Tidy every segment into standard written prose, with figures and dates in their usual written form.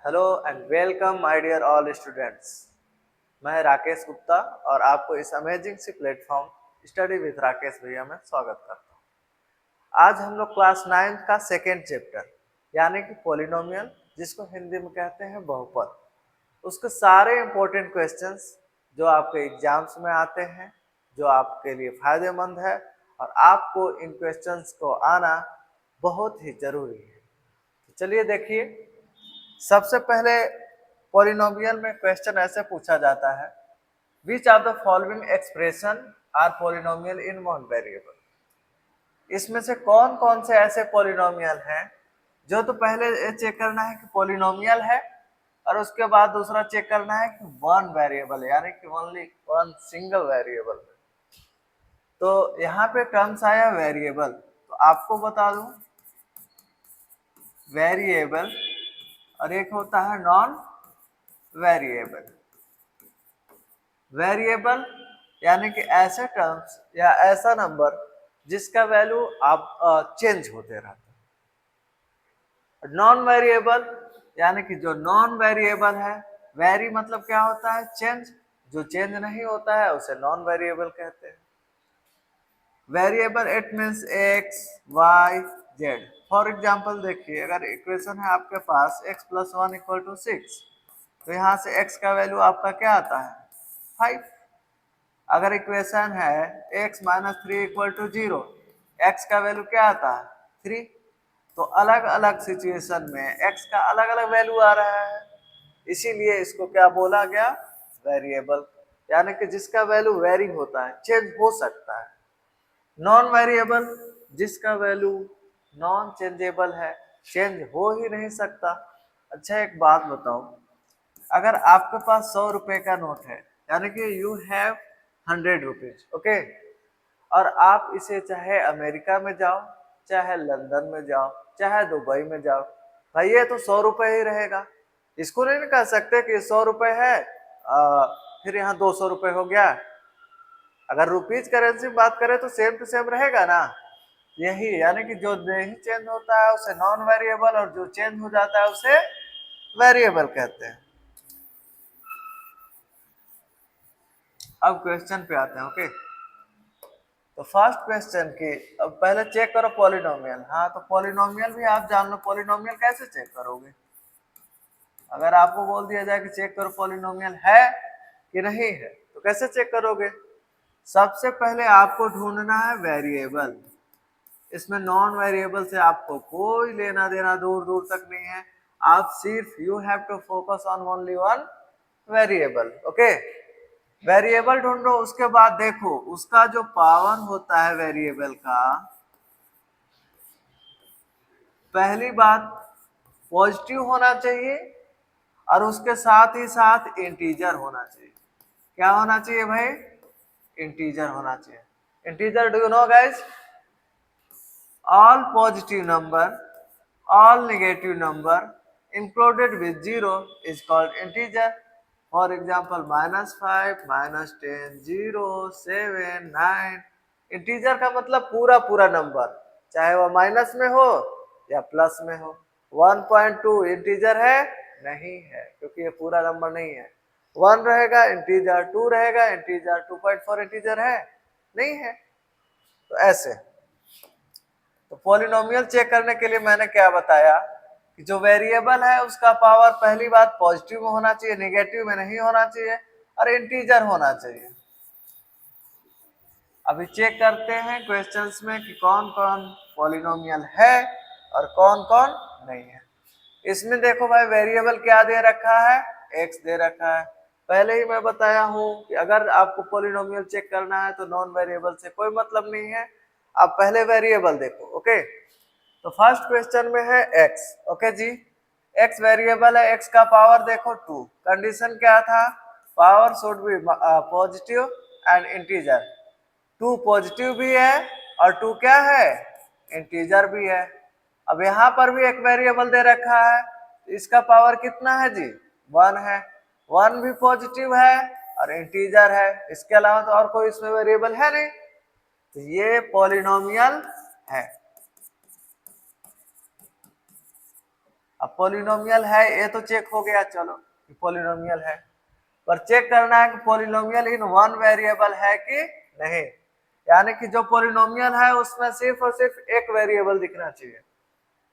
Hello and welcome my dear all students. मैं राकेश गुप्ता और आपको इस amazing C platform study with Rakesh भैया में स्वागत करता हूँ। आज हम लोग क्लास 9 का सेकेंड चैप्टर यानी कि पॉलिनोमियल, जिसको हिंदी में कहते हैं बहुपद, उसके सारे इंपॉर्टेंट क्वेश्चंस जो आपके एग्जाम्स में आते हैं, जो आपके लिए फायदेमंद है और आपको इन क्वेश्चंस को आना बहुत ही जरूरी है। तो चलिए देखिए, सबसे पहले पॉलिनोमियल में क्वेश्चन ऐसे पूछा जाता है, which of the following expression are polynomial in one variable. इसमें से कौन कौन से ऐसे पॉलिनोमियल हैं जो, तो पहले ये चेक करना है कि पॉलिनोमियल है और उसके बाद दूसरा चेक करना है कि वन वेरिएबल है, यानी कि ओनली वन सिंगल वेरिएबल। तो यहाँ पे टर्म्स आया वेरिएबल, तो आपको बता दूं वेरिएबल और एक होता है नॉन वेरिएबल। वेरिएबल यानी कि ऐसे टर्म्स या ऐसा नंबर जिसका वैल्यू आप चेंज होते रहता है। नॉन वेरिएबल यानी कि जो नॉन वेरिएबल है, वेरी मतलब क्या होता है, चेंज, जो चेंज नहीं होता है उसे नॉन वेरिएबल कहते हैं। Variable it means x y z. For example देखिए, अगर इक्वेशन है आपके पास x + 1 = 6, तो यहाँ से x का वैल्यू आपका क्या आता है 5। अगर इक्वेशन है x - 3 = 0, x का वैल्यू क्या आता है 3। तो अलग अलग सिचुएशन में x का अलग अलग वैल्यू आ रहा है, इसीलिए इसको क्या बोला गया, वेरिएबल, यानी कि जिसका वैल्यू वेरी होता है, चेंज हो सकता है। नॉन वेरिएबल जिसका वैल्यू नॉन चेंजेबल है, चेंज हो ही नहीं सकता। अच्छा एक बात बताओ, अगर आपके पास 100 रुपए का नोट है, यानी कि यू हैव 100 रुपीज, ओके, और आप इसे चाहे अमेरिका में जाओ, चाहे लंदन में जाओ, चाहे दुबई में जाओ, भाई ये तो 100 रुपए ही रहेगा। इसको नहीं कह सकते कि 100 रुपए है फिर यहाँ 200 रुपए हो गया। अगर रुपीज करेंसी बात करें तो सेम टू सेम रहेगा ना, यही यानी कि जो नहीं चेंज होता है उसे नॉन वेरिएबल और जो चेंज हो जाता है उसे वेरिएबल कहते हैं। अब क्वेश्चन पे आते हैं, ओके। तो फर्स्ट क्वेश्चन की, अब पहले चेक करो पॉलिनोमियल। हाँ, तो पॉलिनोमियल भी आप जान लो, पॉलिनोमियल कैसे चेक करोगे। अगर आपको बोल दिया जाए कि चेक करो पॉलिनोमियल है कि नहीं है, तो कैसे चेक करोगे। सबसे पहले आपको ढूंढना है वेरिएबल। इसमें नॉन वेरिएबल से आपको कोई लेना देना दूर दूर तक नहीं है। आप सिर्फ you have to focus on only one variable, okay. Variable ढूंढो, उसके बाद देखो उसका जो पावर होता है वेरिएबल का, पहली बात पॉजिटिव होना चाहिए और उसके साथ ही साथ इंटीजर होना चाहिए। क्या होना चाहिए भाई, इंटीजर होना चाहिए। Integer do you know guys, all positive number, all negative number included with 0 is called integer. For example, -5, -10, 0, 7, 9। Integer का मतलब पूरा पूरा नंबर, चाहे वह माइनस में हो या प्लस में हो। 1.2 इंटीजर है नहीं है, क्योंकि ये पूरा नंबर नहीं है। 1 रहेगा इंटीजर, 2 रहेगा इंटीजर, 2.4 इंटीजर है नहीं है। तो ऐसे तो पॉलिनोमियल चेक करने के लिए मैंने क्या बताया कि जो वेरिएबल है उसका पावर पहली बात पॉजिटिव में होना चाहिए, नेगेटिव में नहीं होना चाहिए, और इंटीजर होना चाहिए। अभी चेक करते हैं क्वेश्चंस में कि कौन कौन पॉलिनोमियल है और कौन कौन नहीं है। इसमें देखो भाई, वेरिएबल क्या दे रखा है, एक्स दे रखा है। पहले ही मैं बताया हूं कि अगर आपको पॉलिनोमियल चेक करना है तो नॉन वेरिएबल से कोई मतलब नहीं है, आप पहले वेरिएबल देखो, ओके। तो फर्स्ट क्वेश्चन में है x, ओके जी। x वेरिएबल है, x का पावर देखो 2। कंडीशन क्या था, power should be positive and integer. 2 positive भी है और 2 क्या है, इंटीजर भी है। अब यहाँ पर भी एक वेरिएबल दे रखा है, इसका पावर कितना है जी, 1 है। 1 भी पॉजिटिव है और इंटीजर है, इसके अलावा तो और कोई इसमें वेरिएबल है नहीं, तो ये पॉलिनोमियल है। अब पॉलिनोमियल है ये तो चेक हो गया, चलो कि पॉलिनोमियल है, पर चेक करना है कि पॉलिनोमियल इन वन वेरिएबल है कि नहीं, यानी कि जो पॉलिनोमियल है उसमें सिर्फ और सिर्फ एक वेरिएबल दिखना चाहिए,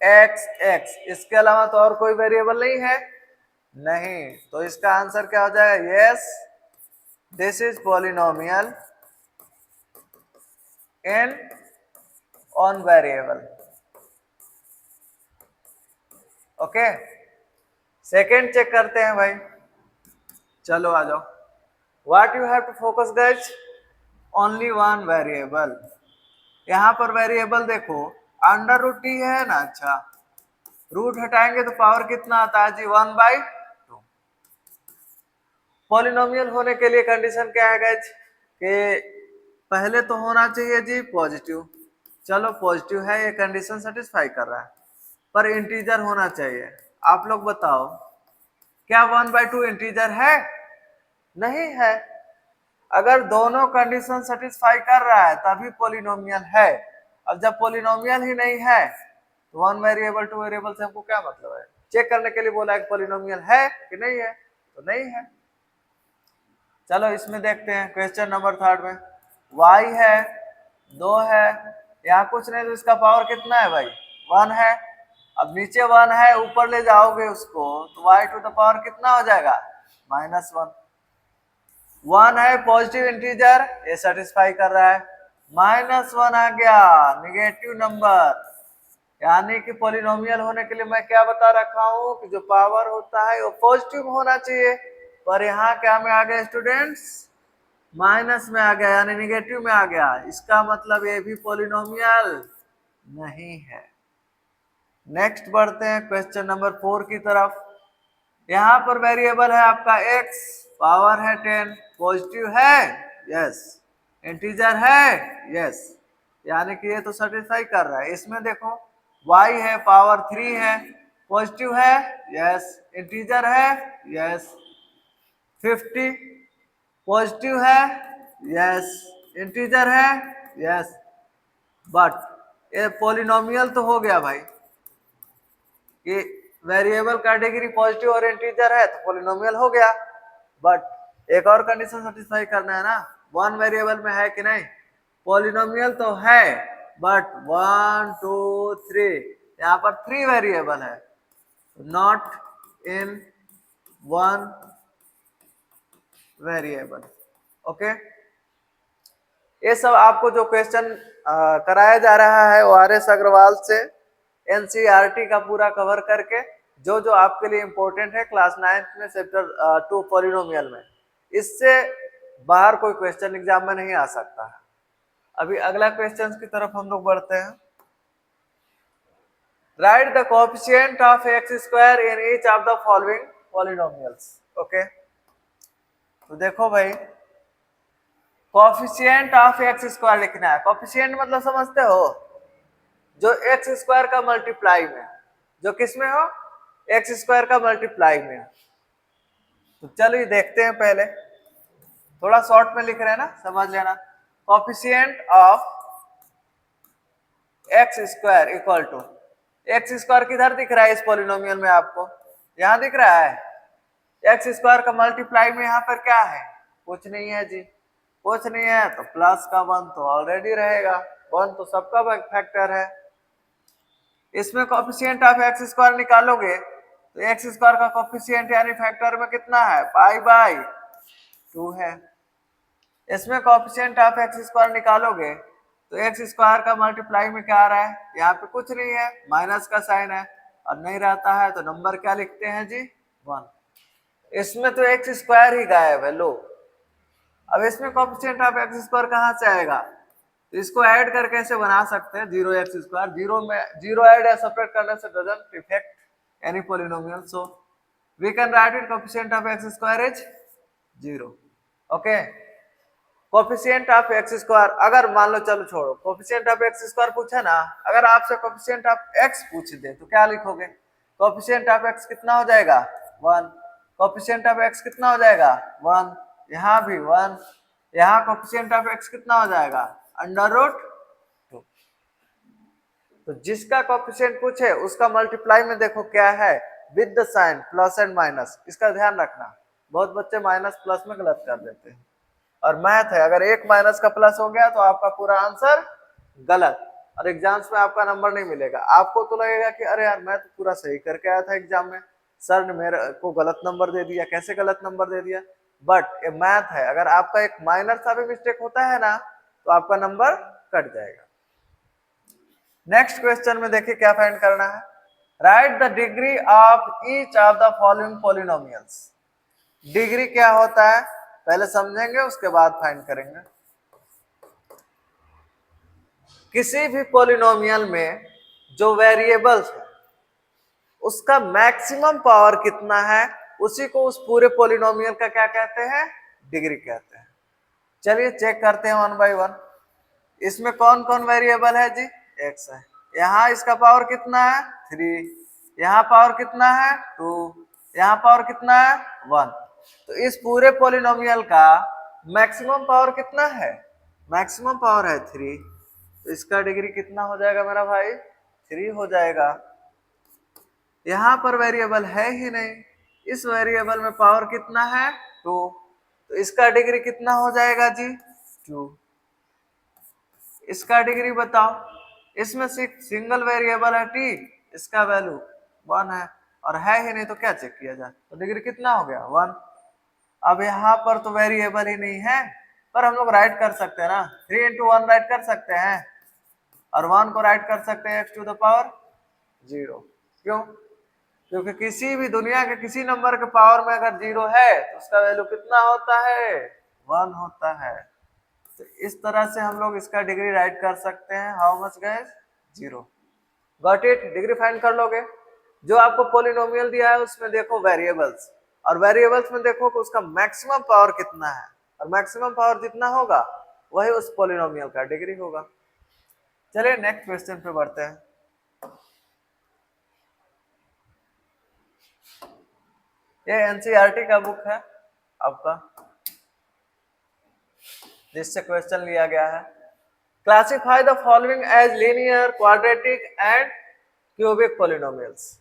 एक्स एक्स, इसके अलावा तो और कोई वेरिएबल नहीं है, नहीं, तो इसका आंसर क्या हो जाएगा, yes this is polynomial in on variable. Okay, second check करते हैं भाई, चलो आ जाओ। What you have to focus guys, only one variable. यहां पर वेरिएबल देखो अंडर रूट टी है ना, अच्छा रूट हटाएंगे तो पावर कितना आता है जी, 1/2। पॉलिनोमियल होने के लिए कंडीशन क्या है गाइज, कि पहले तो होना चाहिए जी पॉजिटिव, चलो पॉजिटिव है, ये कंडीशन सेटिस्फाई कर रहा है, पर इंटीजर होना चाहिए। आप लोग बताओ क्या 1/2 इंटीजर है, नहीं है। अगर दोनों कंडीशन सेटिस्फाई कर रहा है तभी पॉलिनोमियल है, अब जब पॉलिनोमियल ही नहीं है तो वन वेरिएबल टू वेरिएबल से हमको क्या मतलब है, चेक करने के लिए बोला है कि पॉलिनोमियल है कि नहीं है, तो नहीं है। चलो इसमें देखते हैं क्वेश्चन नंबर थर्ड में, y है 2 है, यहाँ कुछ नहीं तो इसका पावर कितना है भाई, 1 है। अब नीचे 1 है, ऊपर ले जाओगे उसको तो y टू द पावर कितना हो जाएगा, -1। 1 है पॉजिटिव इंटीजर, ये सेटिस्फाई कर रहा है, -1 आ गया निगेटिव नंबर, यानी कि पॉलिनोमियल होने के लिए मैं क्या बता रखा हूं कि जो पावर होता है वो पॉजिटिव होना चाहिए, पर यहाँ क्या में आ गया स्टूडेंट्स, माइनस में आ गया यानी निगेटिव में आ गया, इसका मतलब ये भी पॉलिनोमियल नहीं है। नेक्स्ट बढ़ते हैं क्वेश्चन नंबर 4 की तरफ। यहाँ पर वेरिएबल है आपका x, पावर है 10, पॉजिटिव है यस, इंटीजर है यस, यानी कि ये तो सेटिस्फाई कर रहा है। इसमें देखो y है पावर 3 है, पॉजिटिव है यस, इंटीजर है यस, 50 पॉजिटिव है यस, इंटीजर है यस, बट ये पॉलिनोमियल तो हो गया भाई कि वेरिएबल का डिग्री पॉजिटिव और इंटीजर है तो पॉलिनोमियल हो गया, बट एक और कंडीशन सेटिस्फाई करना है ना, वन वेरिएबल में है कि नहीं, पॉलिनोमियल तो है बट 1 2 3 यहाँ पर 3 वेरिएबल है, not in one variable. Okay, ये सब आपको जो क्वेश्चन कराया जा रहा है वो आर.एस. अग्रवाल से एनसीईआरटी का पूरा कवर करके, जो जो आपके लिए इंपॉर्टेंट है क्लास 9th में चैप्टर 2 पॉलिनोमियल में, इससे बाहर कोई क्वेश्चन एग्जाम में नहीं आ सकता है। अभी अगला क्वेश्चन की तरफ हम लोग बढ़ते हैं। Right the coefficient of x square in each of the following polynomials. Okay, तो देखो भाई कोएफिशिएंट ऑफ एक्स स्क्वायर लिखना है, कोएफिशिएंट मतलब समझते हो, जो एक्स स्क्वायर का मल्टीप्लाई में, जो किस में हो, एक्स स्क्वायर का मल्टीप्लाई में। तो चलिए देखते हैं, पहले थोड़ा शॉर्ट में लिख रहे हैं ना, समझ लेना। Coefficient of x square equal to, x square किधर दिख रहा है इस पॉलिनोमियल में, आपको यहां दिख रहा है, एक्स स्क्वायर का मल्टीप्लाई में यहाँ पर क्या है, कुछ नहीं है जी, कुछ नहीं है तो प्लस का 1 तो ऑलरेडी रहेगा, 1 तो सबका फैक्टर है। इसमें कोएफिशिएंट ऑफ एक्स स्क्वायर निकालोगे तो एक्स स्क्वायर का कोएफिशिएंट यानी फैक्टर में कितना है, π/2 है। इसमें कोएफिशिएंट ऑफ एक्स स्क्वायर निकालोगे तो एक्स स्क्वायर का मल्टीप्लाई में क्या आ रहा है, यहाँ पे कुछ नहीं है, माइनस का साइन है, और नहीं रहता है तो नंबर क्या लिखते हैं जी, 1। इसमें तो एक्स स्क्वायर ही गायब है, लो अब इसमें कोएफिशिएंट ऑफ एक्स स्क्वायर कहाँ से आएगा, तो इसको ऐड करके ऐसे बना सकते हैं 0x², जीरो में जीरो ऐड या सेपरेट करने से doesn't affect any polynomial, so we can write it coefficient of x square is 0। Okay, coefficient of x square, अगर मान लो, चलो छोड़ो, कोएफिशिएंट ऑफ एक्स स्क्वायर पूछे ना, अगर आपसे कोएफिशिएंट ऑफ एक्स पूछ दे तो क्या लिखोगे, कोएफिशिएंट ऑफ एक्स कितना हो जाएगा, 1, कोएफिशिएंट ऑफ एक्स कितना हो जाएगा, 1, यहाँ भी 1, यहाँ कोएफिशिएंट ऑफ एक्स कितना हो जाएगा, √2। तो जिसका कोएफिशिएंट पूछे उसका मल्टीप्लाई में देखो क्या है, with the sign plus and minus. इसका ध्यान रखना, बहुत बच्चे माइनस प्लस में गलत कर देते हैं। और मैथ है, अगर एक माइनस का प्लस हो गया तो आपका पूरा आंसर गलत, और एग्जाम्स में आपका नंबर नहीं मिलेगा। आपको तो लगेगा कि अरे यार मैं तो पूरा सही करके आया था एग्जाम में, सर ने मेरे को गलत नंबर दे दिया, कैसे गलत नंबर दे दिया। बट ये मैथ है, अगर आपका एक माइनर सा भी मिस्टेक होता है ना तो आपका नंबर कट जाएगा। नेक्स्ट क्वेश्चन में देखिए क्या फाइंड करना है। Right the degree of each of the following polynomials. Degree क्या होता है पहले समझेंगे, उसके बाद फाइंड करेंगे। किसी भी पॉलिनोमियल में जो वेरिएबल्स है उसका मैक्सिमम पावर कितना है, उसी को उस पूरे पॉलिनोमियल का क्या कहते हैं, डिग्री कहते हैं। चलिए चेक करते हैं वन बाय वन। इसमें कौन कौन वेरिएबल है जी, एक्स है। यहाँ इसका पावर कितना है 3, यहाँ पावर कितना है 2, यहाँ पावर कितना है 1। तो इस पूरे पॉलिनोमियल का मैक्सिमम पावर कितना है, मैक्सिमम पावर है 3। तो इसका डिग्री कितना हो जाएगा मेरा भाई, 3 हो जाएगा। यहाँ पर वेरिएबल है ही नहीं, इस वेरिएबल में पावर कितना है 2, तो इसका डिग्री कितना हो जाएगा जी 2। इसका डिग्री बताओ, इसमें सिंगल वेरिएबल है t, इसका वैल्यू 1 है, और है ही नहीं तो क्या चेक किया जाए, तो डिग्री कितना हो गया 1। अब यहाँ पर तो वेरिएबल ही नहीं है, पर हम लोग राइट कर सकते हैं ना, 3 into 1 राइट कर सकते हैं, और 1 को राइट कर सकते हैं x to the power 0। क्यों, क्योंकि किसी भी दुनिया के किसी नंबर के पावर में अगर 0 है तो उसका वैल्यू कितना होता है 1 होता है। तो इस तरह से हम लोग इसका डिग्री राइट कर सकते हैं, how much guys 0। Got it, degree find कर लोगे। जो आपको पॉलिनोमियल दिया है उसमें देखो वेरिएबल्स, और वेरिएबल्स में देखो कि उसका मैक्सिमम पावर कितना है, और मैक्सिमम पावर जितना होगा वही उस पॉलिनोमियल का डिग्री होगा। चलिए नेक्स्ट क्वेश्चन पे बढ़ते हैं। ये एनसीईआरटी का बुक है आपका, जिससे क्वेश्चन लिया गया है। Classify the following as linear, quadratic and cubic polynomials.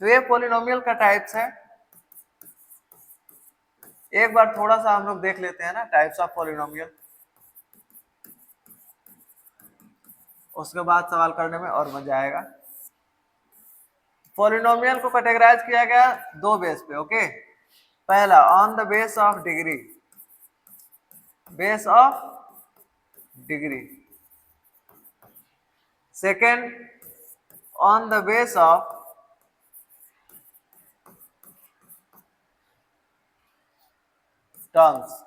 तो ये पॉलिनोमियल का टाइप्स है। एक बार थोड़ा सा हम लोग देख लेते हैं ना टाइप्स ऑफ पॉलिनोमियल, उसके बाद सवाल करने में और मजा आएगा। पॉलिनोमियल को कैटेगराइज किया गया 2 बेस पे, ओके। पहला on the base of degree, base of degree. Second on the base of terms.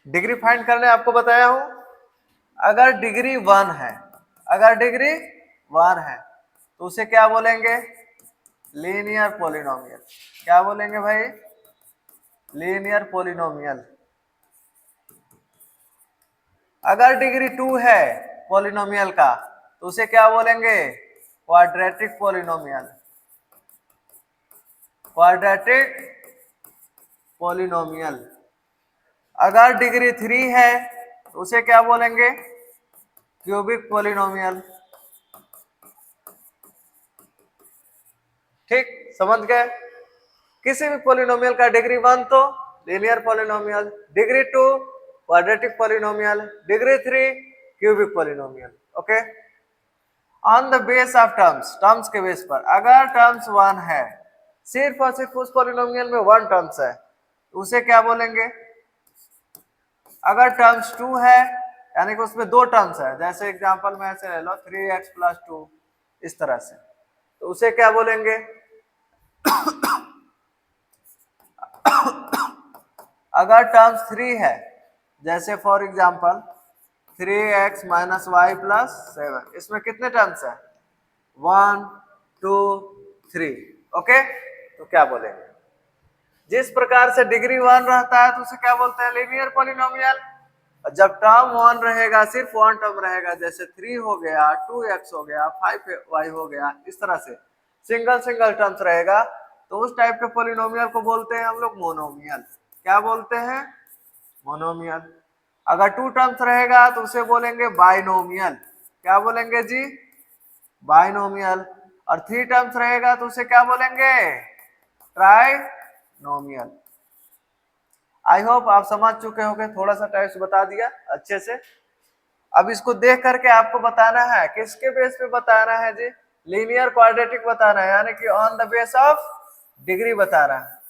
Degree find करने आपको बताया हूं, अगर डिग्री 1 है, अगर डिग्री 1 है तो उसे क्या बोलेंगे, लीनियर पॉलिनोमियल। क्या बोलेंगे भाई, लीनियर पॉलिनोमियल। अगर डिग्री 2 है पॉलिनोमियल का तो उसे क्या बोलेंगे, क्वाड्रेटिक पॉलिनोमियल। Quadratic polynomial. अगर डिग्री 3 है तो उसे क्या बोलेंगे, क्यूबिक पॉलिनोमियल। ठीक, समझ गए। किसी भी पॉलिनोमियल का डिग्री 1 तो linear polynomial, degree 2 quadratic polynomial, degree 3 cubic polynomial, okay. On the base of terms, terms के बेस पर, अगर टर्म्स 1 है, सिर्फ और सिर्फ उस पॉलिनोमियल में 1 टर्म्स है, उसे क्या बोलेंगे। अगर टर्म्स 2 है, यानी कि उसमें 2 टर्म्स है, जैसे एग्जांपल में ऐसे ले लो 3x + 2, इस तरह से, तो उसे क्या बोलेंगे। अगर टर्म्स 3 है, जैसे फॉर एग्जांपल 3x - y + 7, इसमें कितने टर्म्स है 1 2 3, ओके। तो क्या बोलेंगे, जिस प्रकार से डिग्री 1 रहता है तो उसे क्या बोलते हैं, लीनियर पॉलिनोमियल। जब टर्म 1 रहेगा, सिर्फ 1 टर्म रहेगा, जैसे 3 हो गया, 2x हो गया, 5y हो गया, इस तरह से सिंगल सिंगल टर्म्स रहेगा, तो उस टाइप के पॉलिनोमियल को बोलते हैं हम लोग मोनोमियल। क्या बोलते हैं, मोनोमियल। अगर 2 टर्म्स रहेगा तो उसे बोलेंगे बाइनोमियल। क्या बोलेंगे जी? बाइनोमियल। और 3 टर्म्स रहेगा तो उसे क्या बोलेंगे? ट्राइनोमियल। आई होप आप समझ चुके होंगे, थोड़ा सा टाइप्स बता दिया अच्छे से। अब इसको देख करके आपको बताना है, किसके बेस पे बताना है जी? लीनियर क्वाड्रेटिक बताना है, यानी कि on the base of degree बताना है।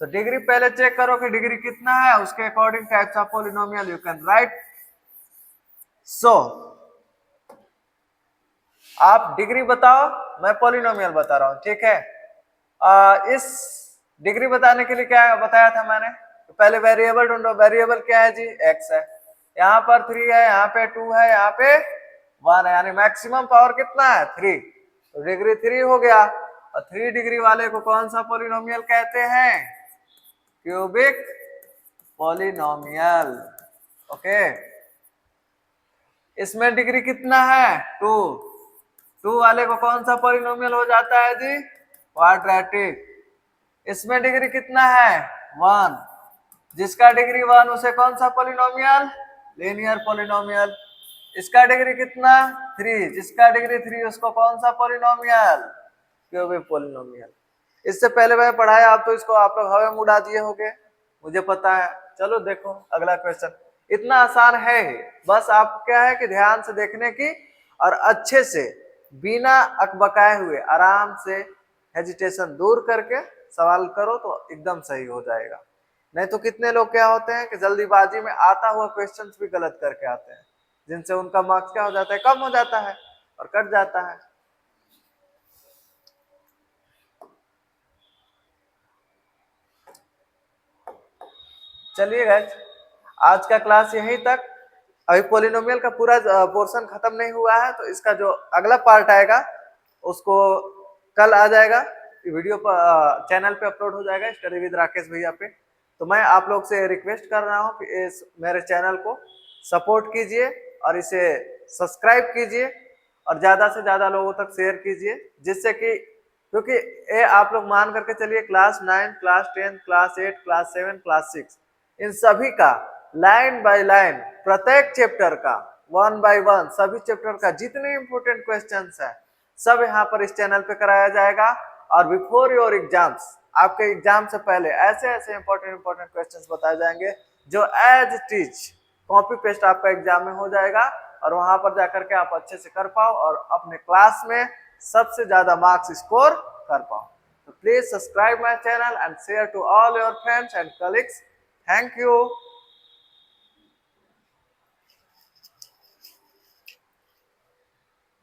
तो डिग्री पहले चेक करो कि डिग्री कितना है, उसके according types of polynomial you can write. So आप डिग्री बताओ, मैं पॉलिनोमियल बता रहा हूं, ठीक है। इस डिग्री बताने के लिए क्या बताया था मैंने? तो पहले वेरिएबल ढूंढो। वेरिएबल क्या है जी? एक्स है। यहाँ पर 3 है, यहाँ पे 2 है, यहाँ पे 1 है, यानी मैक्सिमम पावर कितना है? 3। तो डिग्री 3 हो गया। और 3 डिग्री वाले को कौन सा पॉलिनोमियल कहते हैं? Cubic polynomial. ओके। इसमें डिग्री कितना है? 2। 2 वाले को कौन सा पॉलिनोमियल हो जाता है जी? क्वाड्रेटिक। इसमें डिग्री कितना है? 1। जिसका डिग्री 1 उसे कौन सा पॉलिनोमियल? Linear polynomial. इसका डिग्री कितना? 3। जिसका डिग्री 3 उसको कौन सा पॉलिनोमियल? Cubic polynomial. इससे पहले मैं पढ़ाया, आप तो इसको आप लोग हवा में उड़ा दिए होंगे, मुझे पता है। चलो देखो अगला क्वेश्चन। इतना आसान है ही, बस आप क्या है कि ध्यान से देखने की और अच्छे से बिना अकबकाए हुए आराम से हेजिटेशन दूर करके सवाल करो तो एकदम सही हो जाएगा। नहीं तो कितने लोग क्या होते हैं कि जल्दीबाजी में आता हुआ क्वेश्चन भी गलत करके आते हैं, जिनसे उनका मार्क्स क्या हो जाता है? कम हो जाता है और कट जाता है। चलिए गाइस, आज का क्लास यहीं तक। अभी पॉलिनोमियल का पूरा पोर्शन खत्म नहीं हुआ है, तो इसका जो अगला पार्ट आएगा उसको कल आ जाएगा, वीडियो पर चैनल पे अपलोड हो जाएगा, स्टडी विद राकेश भैया पे। तो मैं आप लोग से रिक्वेस्ट कर रहा हूँ कि इस मेरे चैनल को सपोर्ट कीजिए और इसे सब्सक्राइब कीजिए और ज़्यादा से ज़्यादा लोगों तक शेयर कीजिए, जिससे कि क्योंकि ये आप लोग मान करके चलिए class 9, class 10, class 8, class 7, class 6 इन सभी का लाइन बाय लाइन प्रत्येक चैप्टर का 1 बाय 1 सभी चैप्टर का जितने इंपोर्टेंट क्वेश्चंस है सब यहाँ पर इस चैनल पे कराया जाएगा। और बिफोर योर एग्जाम्स, आपके एग्जाम से पहले ऐसे ऐसे इंपोर्टेंट क्वेश्चंस बताए जाएंगे जो एज टीच कॉपी पेस्ट आपका एग्जाम में हो जाएगा, और वहां पर जाकर के आप अच्छे से कर पाओ और अपने क्लास में सबसे ज्यादा मार्क्स स्कोर कर पाओ। तो please subscribe my channel and share to all your friends and colleagues. Thank you.